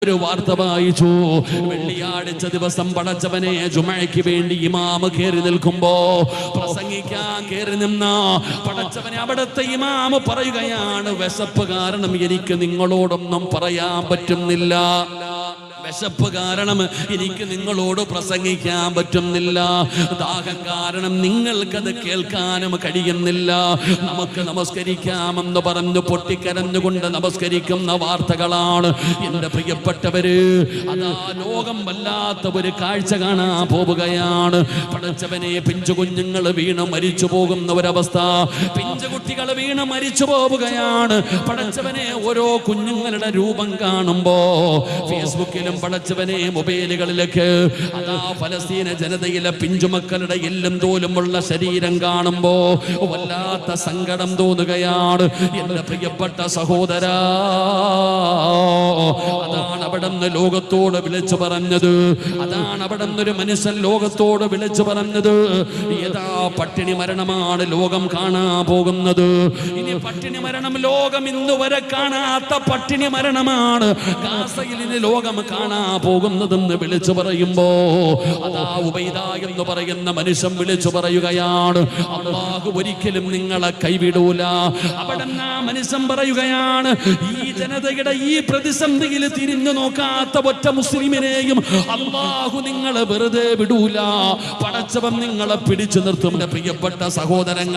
ഒരു വാർത്ത വായിച്ചു. വെള്ളിയാഴ്ച ദിവസം പടച്ചവനെ ജുമഅയ്ക്ക് വേണ്ടി ഇമാമ് കയറി നിൽക്കുമ്പോ പ്രസംഗിക്കാൻ കയറി നിന്ന പടച്ചവനെ അവിടുത്തെ ഇമാമ് പറയുകയാണ്, വിശപ്പ് കാരണം എനിക്ക് നിങ്ങളോടൊന്നും പറയാൻ പറ്റുന്നില്ല. വിശപ്പ് കാരണം എനിക്ക് നിങ്ങളോട് പ്രസംഗിക്കാൻ പറ്റുന്നില്ല. ദാഹം കാരണം നിങ്ങൾക്കത് കേൾക്കാനും കഴിയുന്നില്ല. നമുക്ക് നമസ്കരിക്കാമെന്ന് പറഞ്ഞു പൊട്ടിക്കരഞ്ഞുകൊണ്ട് നമസ്കരിക്കുന്ന വാർത്തകളാണ്. എൻ്റെ പ്രിയപ്പെട്ടവര്, അതാ ലോകം വല്ലാത്ത ഒരു കാഴ്ച കാണാൻ പോവുകയാണ്. പടച്ചവനെ, പിഞ്ചു കുഞ്ഞുങ്ങൾ വീണ് മരിച്ചു പോകുന്ന ഒരവസ്ഥ, പിഞ്ചു കുട്ടികൾ വീണ് മരിച്ചു പോവുകയാണ്. പടച്ചവനെ, ഓരോ കുഞ്ഞുങ്ങളുടെ രൂപം കാണുമ്പോ ഫേസ്ബുക്കിലും പടച്ചവനെ മൊബൈലുകളിലേക്ക് അതാ ഫലസ്തീന ജനതയിലെ പിഞ്ചുമക്കളുടെ എല്ലും തോലുമുള്ള ശരീരം കാണുമ്പോ വല്ലാത്ത സങ്കടം തോന്നുകയാണ്. എന്റെ പ്രിയപ്പെട്ട സഹോദരാ, അതാണ് അവിടുന്ന് ലോകത്തോട് വിളിച്ചു പറഞ്ഞത്. അതാണ് അവിടുന്ന് ഒരു മനുഷ്യൻ ലോകത്തോട് വിളിച്ചു പറഞ്ഞത്. ഏതാ പട്ടിണി മരണമാണ് ലോകം കാണാൻ പോകുന്നത്. ഇനി പട്ടിണി മരണം ലോകം ഇന്ന് വരെ കാണാത്ത പട്ടിണി മരണമാണ് ഗാസയിൽ ഇനി ലോകം കാണാൻ പോകുന്നതെന്ന് വിളിച്ചു പറയുമ്പോ അതാ ഉബൈദ എന്ന് പറയുന്ന മനുഷ്യൻ വിളിച്ചു പറയുകയാണ്, അല്ലാഹു ഒരിക്കലും നിങ്ങളെ കൈവിടൂല. അവിടെ മനുഷ്യൻ പറയുകയാണ്, ഈ ജനതയുടെ ഈ പ്രതിസന്ധിയിൽ തിരിഞ്ഞു നോക്കാത്ത ഒറ്റ മുസ്ലിമിനെയും അല്ലാഹു നിങ്ങളെ വെറുതെ വിടൂല. പടച്ചവൻ നിങ്ങളെ പിടിച്ചു നിർത്തും. പ്രിയപ്പെട്ട സഹോദരങ്ങൾ,